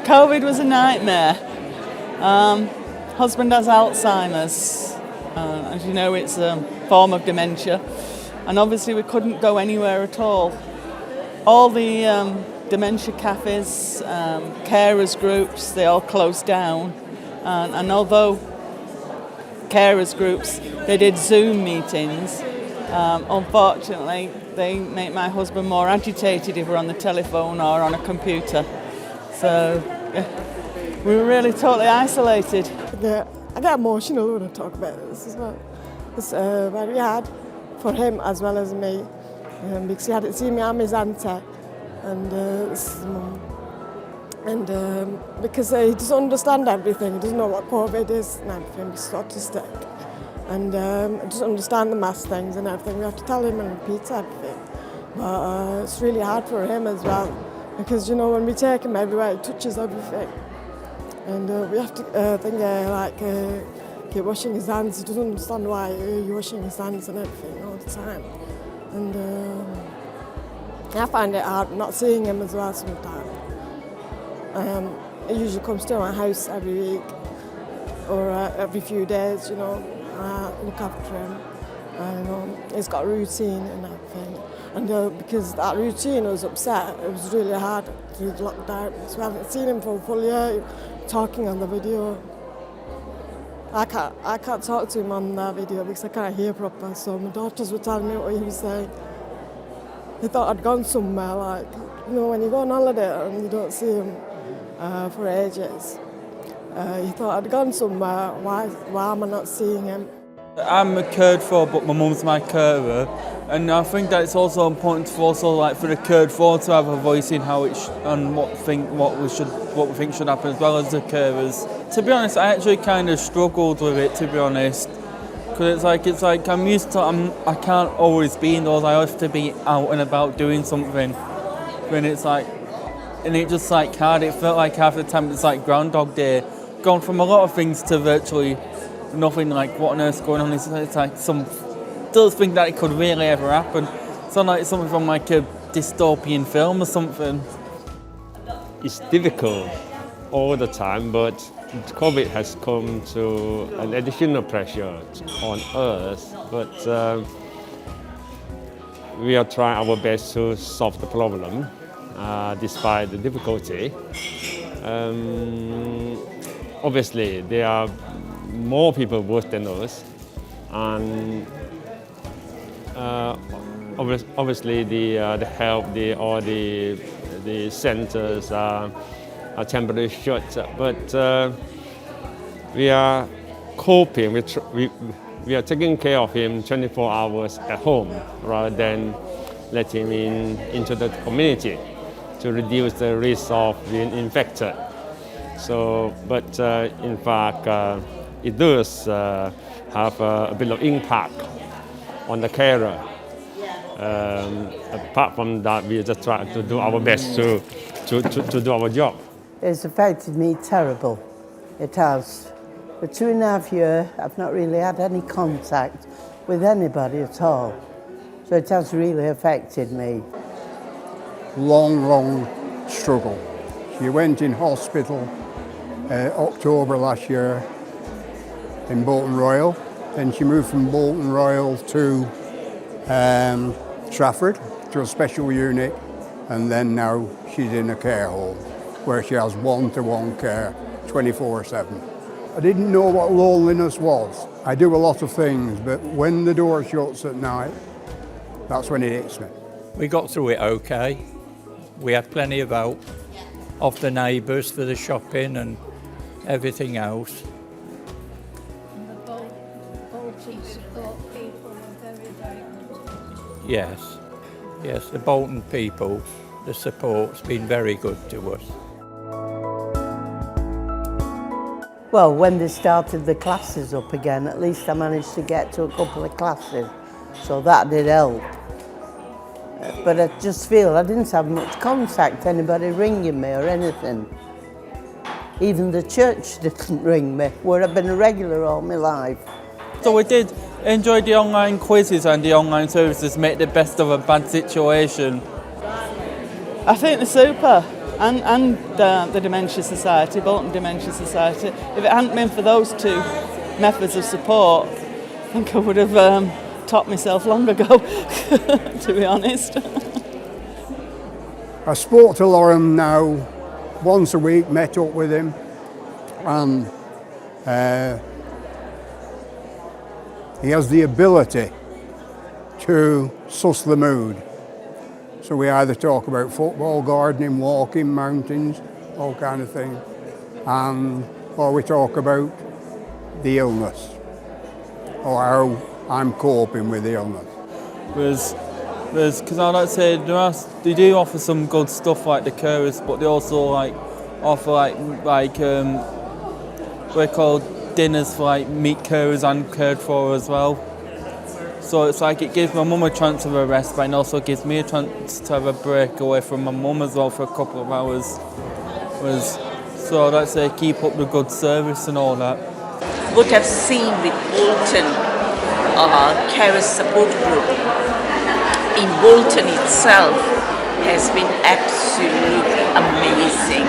COVID was a nightmare. Husband has Alzheimer's. As you know, it's a form of dementia. And obviously we couldn't go anywhere at all. All the dementia cafes, carers groups, they all closed down. And although carers groups, they did Zoom meetings, unfortunately they make my husband more agitated if we're on the telephone or on a computer. So we were really totally isolated. I get emotional when I talk about this as well. It's very hard for him as well as me, because he hadn't seen me and his auntie, and because he doesn't understand everything. He doesn't know what COVID is and everything. He's autistic, and he doesn't understand the mass things and everything. We have to tell him and repeat everything. But it's really hard for him as well, because when we take him everywhere, he touches everything, and we have to keep washing his hands. He doesn't understand why you're washing his hands and everything all the time, and I find it hard not seeing him as well sometimes. He usually comes to my house every week or every few days, I look after him. He's got a routine and everything. And because that routine was upset, it was really hard to lock down. So I haven't seen him for a full year, talking on the video. I can't talk to him on that video because I can't hear proper. So my daughters were telling me what he was saying. He thought I'd gone somewhere, when you go on holiday and you don't see him for ages. He thought I'd gone somewhere, why am I not seeing him? I'm cared for, but my mum's my carer, and I think that it's also important for the cared for to have a voice in how it and what we think should happen, as well as the carers. To be honest, I actually kind of struggled with it, to be honest, because it's like I'm used to I can't always be indoors. I have to be out and about doing something. When it's and it just hard. It felt like half the time it's like Groundhog Day, gone from a lot of things to virtually nothing. Like what on earth's going on? It's like does think that it could really ever happen. It's not like something from a dystopian film or something. It's difficult all the time, but COVID has come to an additional pressure on us. But we are trying our best to solve the problem, despite the difficulty. Obviously, there are more people worse than us, and obviously the help, all the centers are temporarily shut. But we are coping. We are taking care of him 24 hours at home rather than letting him into the community to reduce the risk of being infected. So, but in fact, it does have a bit of impact on the carer. Apart from that, we just try to do our best to do our job. It's affected me terrible. It has. For 2.5 years, I've not really had any contact with anybody at all. So it has really affected me. Long struggle. She went in hospital October last year in Bolton Royal. Then she moved from Bolton Royal to Trafford, to a special unit, and then now she's in a care home where she has one-to-one care 24/7. I didn't know what loneliness was. I do a lot of things, but when the door shuts at night, that's when it hits me. We got through it okay. We had plenty of help off the neighbours for the shopping and everything else. And the Bolton support people are very, very good. Yes, the Bolton people, the support's been very good to us. Well, when they started the classes up again, at least I managed to get to a couple of classes, so that did help. But I just feel I didn't have much contact, anybody ringing me or anything. Even the church didn't ring me, where I've been a regular all my life. So we did enjoy the online quizzes and the online services, make the best of a bad situation. I think they're super. and the Dementia Society, Bolton Dementia Society. If it hadn't been for those two methods of support, I think I would have taught myself long ago, to be honest. I spoke to Lauren now once a week, met up with him, and he has the ability to suss the mood. So we either talk about football, gardening, walking, mountains, all kind of things, or we talk about the illness, or how I'm coping with the illness. Because I'd like to say they do offer some good stuff like the carers, but they also offer what they call dinners for meet carers and cared for as well. So it's it gives my mum a chance of a rest, but it also gives me a chance to have a break away from my mum as well for a couple of hours. So I'd like to say keep up the good service and all that. What I've seen with Bolton Carer Support Group in Bolton itself has been absolutely amazing.